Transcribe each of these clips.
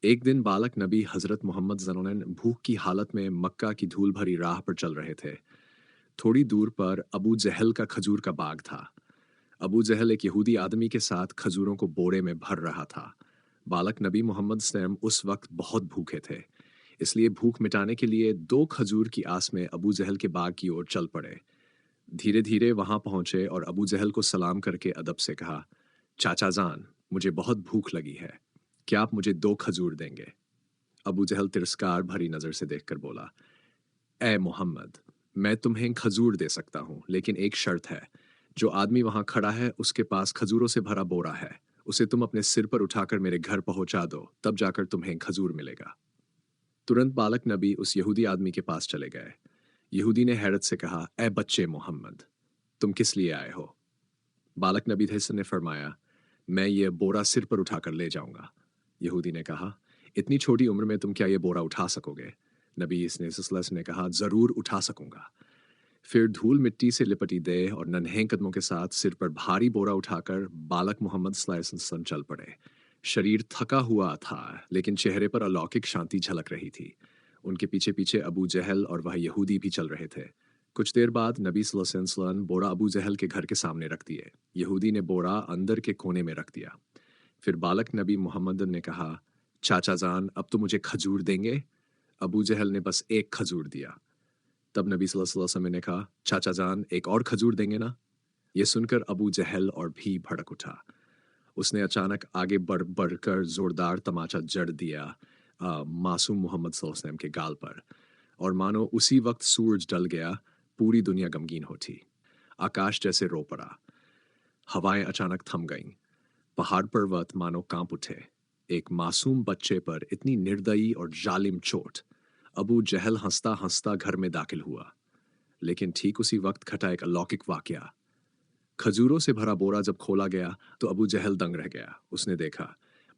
एक दिन बालक नबी हजरत मोहम्मद ज़न्नौन भूख की हालत में मक्का की धूल भरी राह पर चल रहे थे। थोड़ी दूर पर अबू जहल का खजूर का बाग था। अबू जहल एक यहूदी आदमी के साथ खजूरों को बोरे में भर रहा था। बालक नबी मोहम्मद स्वयं उस वक्त बहुत भूखे थे, इसलिए भूख मिटाने के लिए दो खजूर की आस में अबू जहल के बाग की ओर चल पड़े। धीरे धीरे वहां पहुंचे और अबू जहल को सलाम करके अदब से कहा, चाचा जान, मुझे बहुत भूख लगी है, क्या आप मुझे दो खजूर देंगे? अबू जहल तिरस्कार भरी नजर से देखकर बोला, ए मोहम्मद, मैं तुम्हें खजूर दे सकता हूं, लेकिन एक शर्त है। जो आदमी वहां खड़ा है उसके पास खजूरों से भरा बोरा है। उसे तुम अपने सिर पर उठाकर मेरे घर पहुंचा दो, तब जाकर तुम्हें खजूर मिलेगा। तुरंत बालक नबी उस यहूदी आदमी के पास चले गए। यहूदी ने हैरत से कहा, ए बच्चे मोहम्मद, तुम किस लिए आए हो? बालक नबी थे ने फरमाया, मैं ये बोरा सिर पर उठाकर ले जाऊंगा। यहूदी ने कहा, इतनी छोटी उम्र में तुम क्या ये बोरा उठा सकोगे? नबी सल्लल्लाहु ने कहा, जरूर उठा सकूंगा। फिर धूल मिट्टी से लिपटी दे और नन्हे कदमों के साथ सिर पर भारी बोरा उठाकर बालक मोहम्मद सल्लल्लाहु अलैहि वसल्लम चल पड़े। शरीर थका हुआ था, लेकिन चेहरे पर अलौकिक शांति झलक रही थी। उनके पीछे पीछे अबू जहल और वह यहूदी भी चल रहे थे। कुछ देर बाद नबी सल्लल्लाहु अलैहि वसल्लम बोरा अबू जहल के घर के सामने रख दिए। यहूदी ने बोरा अंदर के कोने में रख दिया। फिर बालक नबी मोहम्मद ने कहा, चाचा जान, अब तो मुझे खजूर देंगे? अबू जहल ने बस एक खजूर दिया। तब नबी सल्लल्लाहु अलैहि वसल्लम ने कहा, चाचा जान, एक और खजूर देंगे ना? यह सुनकर अबू जहल और भी भड़क उठा। उसने अचानक आगे बढ़ बढ़कर जोरदार तमाचा जड़ दिया मासूम मोहम्मद सल्लल्लाहु अलैहि वसल्लम के गाल पर, और मानो उसी वक्त सूरज ढल गया, पूरी दुनिया गमगीन होती। आकाश जैसे रो पड़ा, हवाएं अचानक थम गईं, पहाड़ पर्वत मानो कांप उठे। एक मासूम बच्चे पर इतनी निर्दयी और जालिम चोट! अबू जहल हंसता हंसता घर में दाखिल हुआ, लेकिन ठीक उसी वक्त घटा एक अलौकिक वाकया। खजूरों से भरा बोरा जब खोला गया तो अबू जहल दंग रह गया। उसने देखा,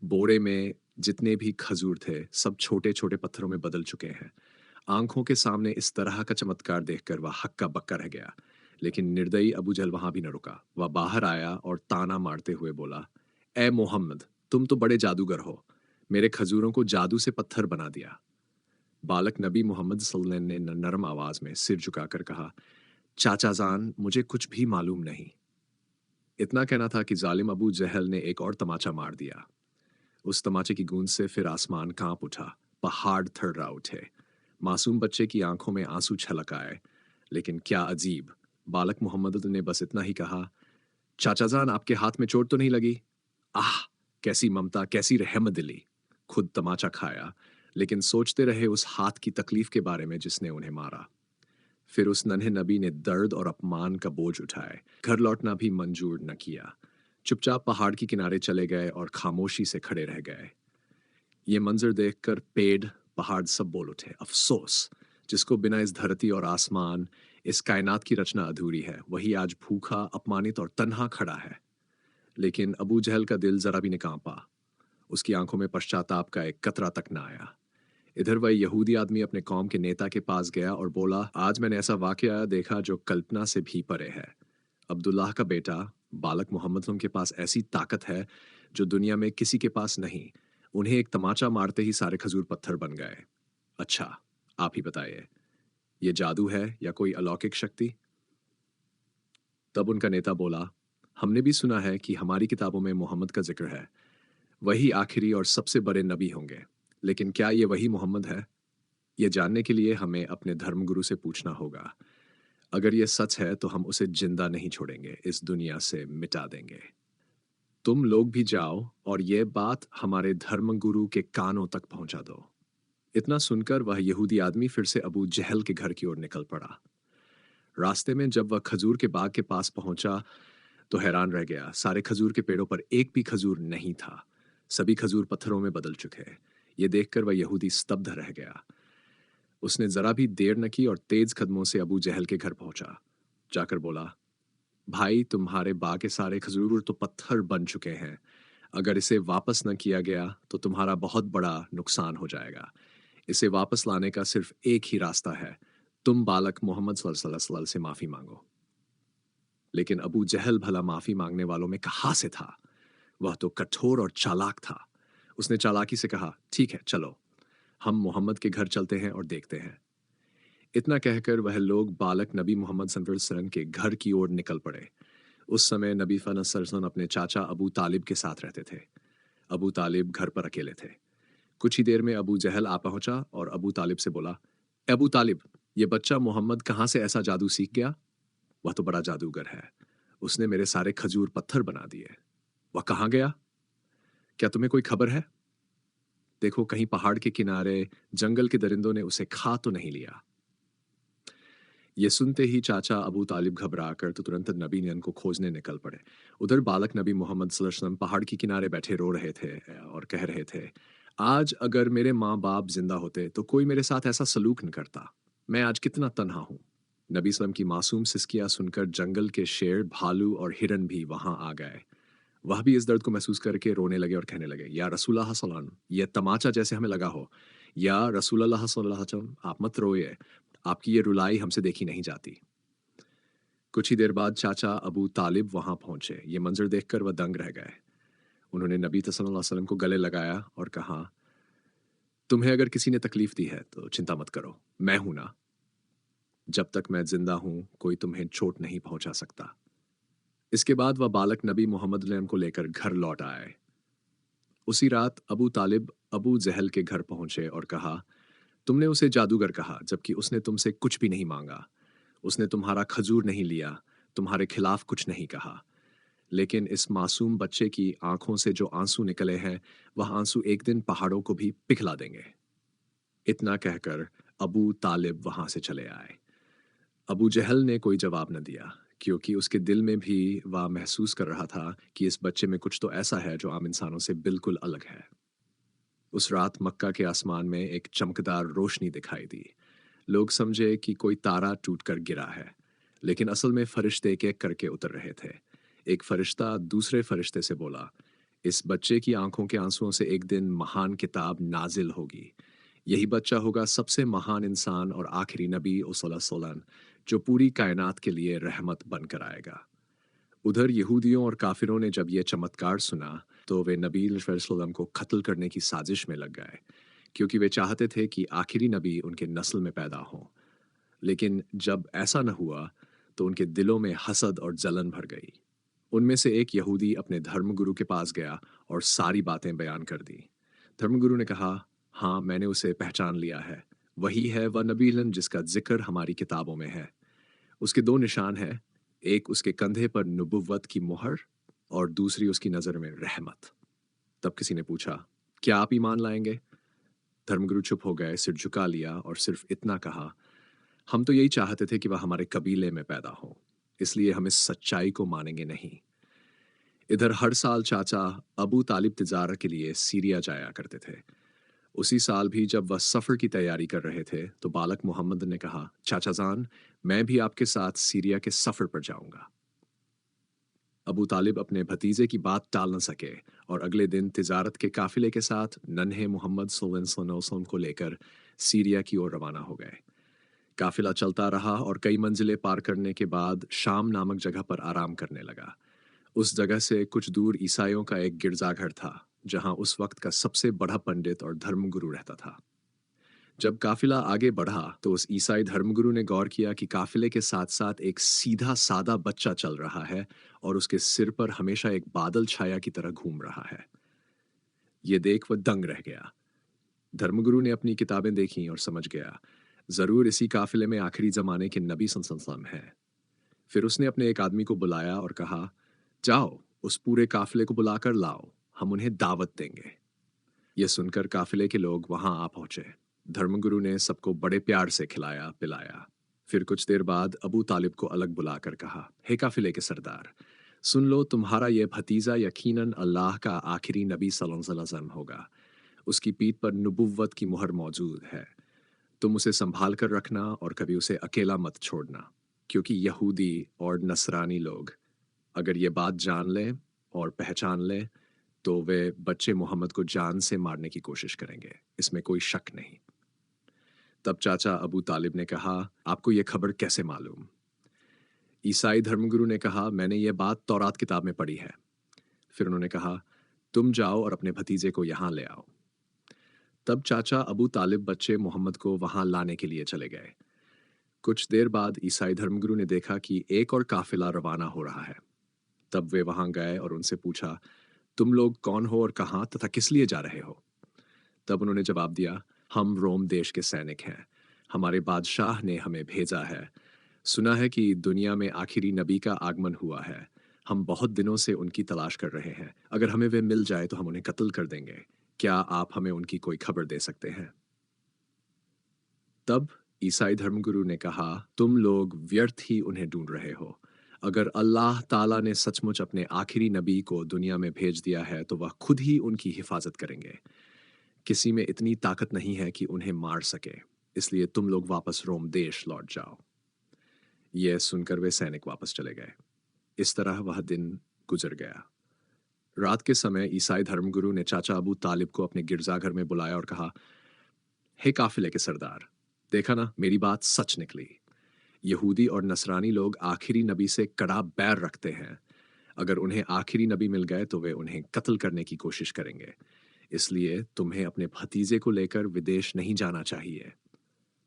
बोरे में जितने भी खजूर थे सब छोटे छोटे पत्थरों में बदल चुके हैं। आंखों के सामने इस तरह का चमत्कार देखकर वह हक्का बक्का रह गया। लेकिन निर्दयी अबू जहल वहां भी न रुका। वह बाहर आया और ताना मारते हुए बोला, ए मोहम्मद, तुम तो बड़े जादूगर हो, मेरे खजूरों को जादू से पत्थर बना दिया। बालक नबी मोहम्मद सल्लल्लाहु अलैहि वसल्लम ने नरम आवाज में सिर झुकाकर कहा, चाचा जान, मुझे कुछ भी मालूम नहीं। इतना कहना था कि जालिम अबू जहल ने एक और तमाचा मार दिया। उस तमाचे की गूंज से फिर आसमान कांप उठा, पहाड़ थर्रा उठे, मासूम बच्चे की आंखों में आंसू छलक आए। लेकिन क्या अजीब, बालक मोहम्मद ने बस इतना ही कहा, चाचा जान, आपके हाथ में चोट तो नहीं लगी? आह, कैसी ममता, कैसी रहम दिली! खुद तमाचा खाया, लेकिन सोचते रहे उस हाथ की तकलीफ के बारे में जिसने उन्हें मारा। फिर उस नन्हे नबी ने दर्द और अपमान का बोझ उठाए, घर लौटना भी मंजूर न किया। चुपचाप पहाड़ के किनारे चले गए और खामोशी से खड़े रह गए। ये मंजर देखकर पेड़, पहाड़ सब बोल उठे, अफसोस! जिसको बिना इस धरती और आसमान, इस कायनात की रचना अधूरी है, वही आज भूखा, अपमानित और तन्हा खड़ा है। लेकिन अबू जहल का दिल जरा भी नहीं कांपा। उसकी आंखों में पश्चाताप का एक कतरा तक न आया। इधर वह यहूदी आदमी अपने कौम के नेता के पास गया और बोला, आज मैंने ऐसा वाकया देखा जो कल्पना से भी परे है। अब्दुल्लाह का बेटा बालक मोहम्मद के पास ऐसी ताकत है जो दुनिया में किसी के पास नहीं। उन्हें एक तमाचा मारते ही सारे खजूर पत्थर बन गए। अच्छा, आप ही बताइए, ये जादू है या कोई अलौकिक शक्ति? तब उनका नेता बोला, हमने भी सुना है कि हमारी किताबों में मोहम्मद का जिक्र है। वही आखिरी और सबसे बड़े नबी होंगे। लेकिन क्या ये वही मोहम्मद है? ये जानने के लिए हमें अपने धर्मगुरु से पूछना होगा। अगर ये सच है तो हम उसे जिंदा नहीं छोड़ेंगे, इस दुनिया से मिटा देंगे। तुम लोग भी जाओ और ये बात हमारे धर्मगुरु के कानों तक पहुंचा दो। इतना सुनकर वह यहूदी आदमी फिर से अबू जहल के घर की ओर निकल पड़ा। रास्ते में जब वह खजूर के बाग के पास पहुंचा तो हैरान रह गया। सारे खजूर के पेड़ों पर एक भी खजूर नहीं था। सभी खजूर पत्थरों में बदल चुके। ये देखकर वह यहूदी स्तब्ध रह गया। उसने जरा भी देर न की और तेज कदमों से अबू जहल के घर पहुंचा। जाकर बोला, भाई, तुम्हारे बाग के सारे खजूर तो पत्थर बन चुके हैं। अगर इसे वापस न किया गया तो तुम्हारा बहुत बड़ा नुकसान हो जाएगा। इसे वापस लाने का सिर्फ एक ही रास्ता है, तुम बालक मोहम्मद सल्लल्लाहु अलैहि वसल्लम से माफी मांगो। लेकिन अबू जहल भला माफी मांगने वालों में कहाँ से था? वह तो कठोर और चालाक था। उसने चालाकी से कहा, ठीक है चलो, हम मोहम्मद के घर चलते हैं और देखते हैं। इतना कहकर वह लोग बालक नबी मोहम्मद सल्लल्लाहु अलैहि वसल्लम के घर की ओर निकल पड़े। उस समय नबी सल्लल्लाहु अलैहि वसल्लम अपने चाचा अबू तालिब के साथ रहते थे। अबू तालिब घर पर अकेले थे। कुछ ही देर में अबू जहल आ पहुंचा और अबू तालिब से बोला, अबू तालिब, ये बच्चा मोहम्मद कहाँ से ऐसा जादू सीख गया? वह तो बड़ा जादूगर है। उसने मेरे सारे खजूर पत्थर बना दिए। वह कहाँ गया? क्या तुम्हें कोई खबर है? देखो कहीं पहाड़ के किनारे जंगल के दरिंदों ने उसे खा तो नहीं लिया। ये सुनते ही चाचा अबू तालिब घबरा कर तो तुरंत नबी ने उनको खोजने निकल पड़े। उधर बालक नबी मोहम्मद सल्लल्लाहु अलैहि वसल्लम पहाड़ के किनारे बैठे रो रहे थे और कह रहे थे, आज अगर मेरे माँ बाप जिंदा होते तो कोई मेरे साथ ऐसा सलूक न करता। मैं आज कितना तन्हा हूँ। नबी सल्लम की मासूम सिसकियां सुनकर जंगल के शेर, भालू और हिरन भी वहां आ गए। वह भी इस दर्द को महसूस करके रोने लगे और कहने लगे, या रसूलल्लाह सल्लल्लाहु अलैहि वसल्लम, ये तमाचा जैसे हमें लगा हो। या रसूलल्लाह सल्लल्लाहु अलैहि वसल्लम, आप मत रोइए, आपकी ये रुलाई हमसे देखी नहीं जाती। कुछ ही देर बाद चाचा अबू तालिब वहां पहुंचे। ये मंजर देखकर वह दंग रह गए। उन्होंने नबी सल्लल्लाहु अलैहि वसल्लम को गले लगाया और कहा, तुम्हें अगर किसी ने तकलीफ दी है तो चिंता मत करो, मैं हूं ना। जब तक मैं जिंदा हूं कोई तुम्हें चोट नहीं पहुंचा सकता। इसके बाद वह बालक नबी मोहम्मद ने उनको लेकर घर लौट आए। उसी रात अबू तालिब अबू जहल के घर पहुंचे और कहा, तुमने उसे जादूगर कहा जबकि उसने तुमसे कुछ भी नहीं मांगा। उसने तुम्हारा खजूर नहीं लिया, तुम्हारे खिलाफ कुछ नहीं कहा। लेकिन इस मासूम बच्चे की आंखों से जो आंसू निकले हैं, वह आंसू एक दिन पहाड़ों को भी पिघला देंगे। इतना कहकर अबू तालिब वहां से चले आए। अबू जहल ने कोई जवाब न दिया, क्योंकि उसके दिल में भी वह महसूस कर रहा था कि इस बच्चे में कुछ तो ऐसा है जो आम इंसानों से बिल्कुल अलग है। उस रात मक्का के आसमान में एक चमकदार रोशनी दिखाई दी। लोग समझे कि कोई तारा टूटकर गिरा है, लेकिन असल में फरिश्ते एक एक करके उतर रहे थे। एक फरिश्ता दूसरे फरिश्ते से बोला, इस बच्चे की आंखों के आंसुओं से एक दिन महान किताब नाजिल होगी। यही बच्चा होगा सबसे महान इंसान और आखिरी नबी सल्लल्लाहु जो पूरी कायनात के लिए रहमत बनकर आएगा। उधर यहूदियों और काफिरों ने जब यह चमत्कार सुना तो वे नबी वसल्लम को कत्ल करने की साजिश में लग गए, क्योंकि वे चाहते थे कि आखिरी नबी उनके नस्ल में पैदा हो। लेकिन जब ऐसा न हुआ तो उनके दिलों में हसद और जलन भर गई। उनमें से एक यहूदी अपने धर्मगुरु के पास गया और सारी बातें बयान कर दी। धर्मगुरु ने कहा, हाँ मैंने उसे पहचान लिया है। वही है वह नबी जिसका जिक्र हमारी किताबों में है। उसके दो निशान हैं, एक उसके कंधे पर नबुव्वत की मुहर और दूसरी उसकी नज़र में रहमत। तब किसी ने पूछा, क्या आप ईमान लाएंगे? धर्मगुरु चुप हो गए, सिर झुका लिया और सिर्फ इतना कहा, हम तो यही चाहते थे कि वह हमारे कबीले में पैदा हो, इसलिए हम इस सच्चाई को मानेंगे नहीं। इधर हर साल चाचा अबू तालिब तिजारत के लिए सीरिया जाया करते थे। उसी साल भी जब वह सफ़र की तैयारी कर रहे थे तो बालक मोहम्मद ने कहा, चाचा जान, मैं भी आपके साथ सीरिया के सफ़र पर जाऊंगा। अबू तालिब अपने भतीजे की बात टाल न सके और अगले दिन तिजारत के काफिले के साथ नन्हे मोहम्मद सल्लल्लाहु अलैहि वसल्लम को लेकर सीरिया की ओर रवाना हो गए। काफिला चलता रहा और कई मंजिलें पार करने के बाद शाम नामक जगह पर आराम करने लगा। उस जगह से कुछ दूर ईसाइयों का एक गिरजाघर था, जहां उस वक्त का सबसे बड़ा पंडित और धर्मगुरु रहता था। जब काफिला आगे बढ़ा तो उस ईसाई धर्मगुरु ने गौर किया कि काफिले के साथ साथ एक सीधा सादा बच्चा चल रहा है और उसके सिर पर हमेशा एक बादल छाया की तरह घूम रहा है। ये देख वह दंग रह गया। धर्मगुरु ने अपनी किताबें देखी और समझ गया, जरूर इसी काफिले में आखिरी जमाने के नबी सल्लल्लाहु अलैहि वसल्लम हैं। फिर उसने अपने एक आदमी को बुलाया और कहा, जाओ उस पूरे काफिले को बुलाकर लाओ, हम उन्हें दावत देंगे। यह सुनकर काफिले के लोग वहां आ पहुंचे। धर्मगुरु ने सबको बड़े प्यार से खिलाया पिलाया। फिर कुछ देर बाद अबू तालिब को अलग बुलाकर कहा, हे काफिले के सरदार, सुन लो, तुम्हारा यह भतीजा यकीनन अल्लाह का आखिरी नबी सल्लल्लाहु अलैहि वसल्लम होगा। उसकी पीठ पर नबुव्वत की मुहर मौजूद है। तुम उसे संभाल कर रखना और कभी उसे अकेला मत छोड़ना, क्योंकि यहूदी और नसरानी लोग अगर ये बात जान लें और पहचान लें तो वे बच्चे मोहम्मद को जान से मारने की कोशिश करेंगे, इसमें कोई शक नहीं। तब चाचा अबू तालिब ने कहा, आपको यह खबर कैसे मालूम? ईसाई धर्मगुरु ने कहा, मैंने यह बात तौरात किताब में पढ़ी है। फिर उन्होंने कहा, तुम जाओ और अपने भतीजे को यहाँ ले आओ। तब चाचा अबू तालिब बच्चे मोहम्मद को वहां लाने के लिए चले गए। कुछ देर बाद ईसाई धर्मगुरु ने देखा कि एक और काफिला रवाना हो रहा है। तब वे वहां गए और उनसे पूछा, तुम लोग कौन हो और कहाँ तथा किस लिए जा रहे हो? तब उन्होंने जवाब दिया, हम रोम देश के सैनिक हैं। हमारे बादशाह ने हमें भेजा है। सुना है कि दुनिया में आखिरी नबी का आगमन हुआ है। हम बहुत दिनों से उनकी तलाश कर रहे हैं। अगर हमें वे मिल जाए तो हम उन्हें कत्ल कर देंगे। क्या आप हमें उनकी कोई खबर दे सकते हैं? तब ईसाई धर्मगुरु ने कहा, तुम लोग व्यर्थ ही उन्हें ढूंढ रहे हो। अगर अल्लाह ताला ने सचमुच अपने आखिरी नबी को दुनिया में भेज दिया है तो वह खुद ही उनकी हिफाजत करेंगे। किसी में इतनी ताकत नहीं है कि उन्हें मार सके। इसलिए तुम लोग वापस रोम देश लौट जाओ। यह सुनकर वे सैनिक वापस चले गए। इस तरह वह दिन गुजर गया। रात के समय ईसाई धर्मगुरु ने चाचा अबू तालिब को अपने गिरजाघर में बुलाया और कहा, हे काफिले के सरदार, देखा ना, मेरी बात सच निकली। यहूदी और नसरानी लोग आखिरी नबी से कड़ा बैर रखते हैं। अगर उन्हें आखिरी नबी मिल गए तो वे उन्हें कत्ल करने की कोशिश करेंगे। इसलिए तुम्हें अपने भतीजे को लेकर विदेश नहीं जाना चाहिए।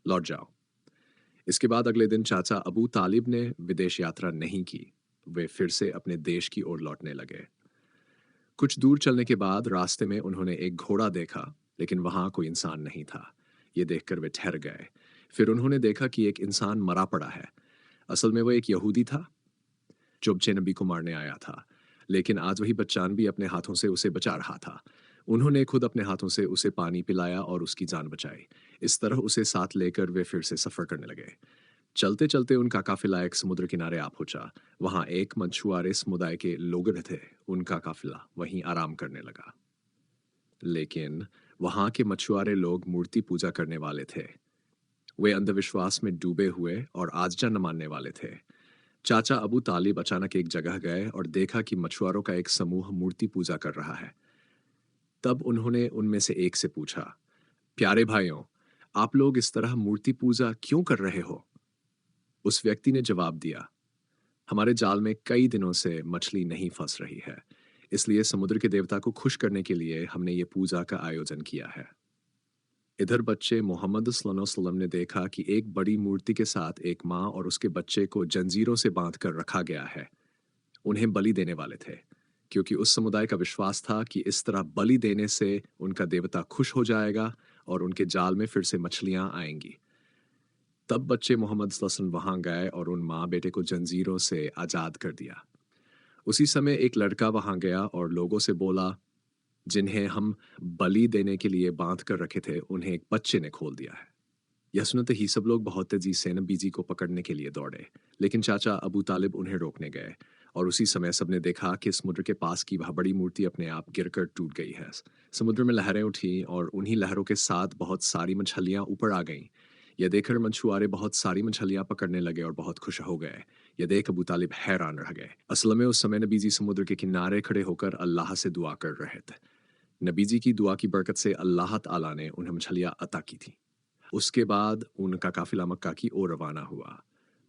लौट जाओ। इसके बाद अगले दिन चाचा अबू तालिब ने विदेश यात्रा नहीं की। वे फिर से अपने देश की ओर लौटने लगे। कुछ दूर चलने के बाद रास्ते में उन्होंने एक घोड़ा देखा, लेकिन वहां कोई इंसान नहीं था। ये देखकर वे ठहर गए। फिर उन्होंने देखा कि एक इंसान मरा पड़ा है। असल में वो एक यहूदी था जो बच्चे नबी को मारने आया था, लेकिन आज वही बच्चान भी अपने हाथों से उसे बचा रहा था। उन्होंने खुद अपने हाथों से उसे पानी पिलाया और उसकी जान बचाई। इस तरह उसे साथ लेकर वे फिर से सफर करने लगे। चलते चलते उनका काफिला एक समुद्र किनारे आ पहुंचा। वहां एक मछुआरे समुदाय के लोग थे। उनका काफिला वहीं आराम करने लगा। लेकिन वहां के मछुआरे लोग मूर्ति पूजा करने वाले थे। वे अंधविश्वास में डूबे हुए और आज्ञा न मानने वाले थे। चाचा अबू तालिब अचानक एक जगह गए और देखा कि मछुआरों का एक समूह मूर्ति पूजा कर रहा है। तब उन्होंने उनमें से एक से पूछा, प्यारे भाइयों, आप लोग इस तरह मूर्ति पूजा क्यों कर रहे हो? उस व्यक्ति ने जवाब दिया, हमारे जाल में कई दिनों से मछली नहीं फंस रही है। इसलिए समुद्र के देवता को खुश करने के लिए हमने ये पूजा का आयोजन किया है। इधर बच्चे मोहम्मद सल्लल्लाहु अलैहि वसल्लम ने देखा कि एक बड़ी मूर्ति के साथ एक माँ और उसके बच्चे को जंजीरों से बांधकर रखा गया है। उन्हें बलि देने वाले थे, क्योंकि उस समुदाय का विश्वास था कि इस तरह बलि देने से उनका देवता खुश हो जाएगा और उनके जाल में फिर से मछलियां आएंगी। तब बच्चे मोहम्मद सल्लल्लाहु अलैहि वसल्लम वहां गए और उन माँ बेटे को जंजीरों से आजाद कर दिया। उसी समय एक लड़का वहां गया और लोगों से बोला, जिन्हें हम बलि देने के लिए बांध कर रखे थे उन्हें एक बच्चे ने खोल दिया है। यह सुनते ही सब लोग बहुत तेजी से नबी जी को पकड़ने के लिए दौड़े, लेकिन चाचा अबू तालिब उन्हें रोकने गए। और उसी समय सबने देखा कि समुद्र के पास की वह बड़ी मूर्ति अपने आप गिरकर टूट गई है। समुद्र में लहरें उठी और उन्हीं लहरों के साथ बहुत सारी मछलियां ऊपर आ गईं। यह देखकर मछुआरे बहुत सारी मछलियां पकड़ने लगे और बहुत खुश हो गए। यह देख अबू तालिब हैरान रह गए। असल में उस समय नबी जी समुद्र के किनारे खड़े होकर अल्लाह से दुआ कर रहे थे। नबी जी की दुआ की बरकत से अल्लाह ताला ने उन्हें मछलियां अता की थी। उसके बाद उनका काफिला मक्का की ओर रवाना हुआ।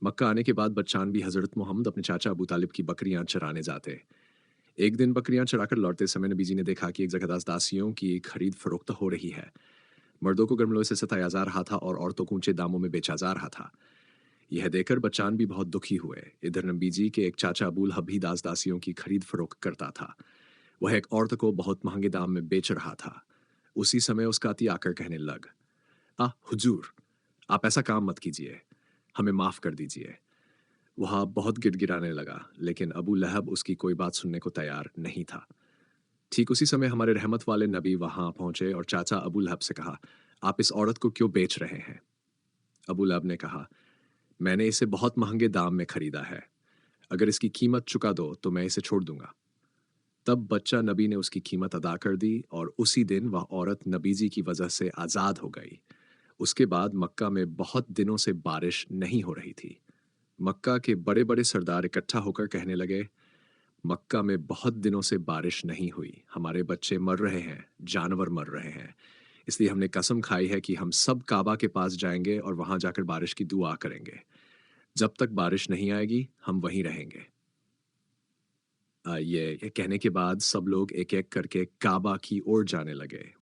मक्का आने के बाद बच्चान भी हजरत मोहम्मद अपने चाचा अबू तालिब की बकरियां चराने जाते। एक दिन बकरियां चराकर लौटते समय नबी जी ने देखा कि एक जगह दासियों की खरीद फरोख्त हो रही है। मर्दों को गर्म लोहे से सताया जा रहा था और औरतों को ऊंचे दामों में बेचा जा रहा था। यह देखकर बच्चान भी बहुत दुखी हुए। इधर नबी जी के एक चाचा अबूल हब भी दासियों की खरीद फरोख्त करता था। वह एक औरत को बहुत महंगे दाम में बेच रहा था। उसी समय उसका अती आकर कहने लग, हुजूर, आप ऐसा काम मत कीजिए, हमें माफ कर दीजिए। वह बहुत गिड़गिड़ाने लगा, लेकिन अबू लहब उसकी कोई बात सुनने को तैयार नहीं था। ठीक उसी समय हमारे रहमत वाले नबी वहां पहुंचे और चाचा अबू लहब से कहा, आप इस औरत को क्यों बेच रहे हैं? अबू लहब ने कहा, मैंने इसे बहुत महंगे दाम में खरीदा है। अगर इसकी कीमत चुका दो तो मैं इसे छोड़ दूंगा। तब बच्चा नबी ने उसकी कीमत अदा कर दी और उसी दिन वह औरत नबी जी की वजह से आजाद हो गई। उसके बाद मक्का में बहुत दिनों से बारिश नहीं हो रही थी। मक्का के बड़े बड़े सरदार इकट्ठा होकर कहने लगे, मक्का में बहुत दिनों से बारिश नहीं हुई। हमारे बच्चे मर रहे हैं, जानवर मर रहे हैं। इसलिए हमने कसम खाई है कि हम सब काबा के पास जाएंगे और वहां जाकर बारिश की दुआ करेंगे। जब तक बारिश नहीं आएगी हम वहीं रहेंगे। ये कहने के बाद सब लोग एक-एक करके काबा की ओर जाने लगे।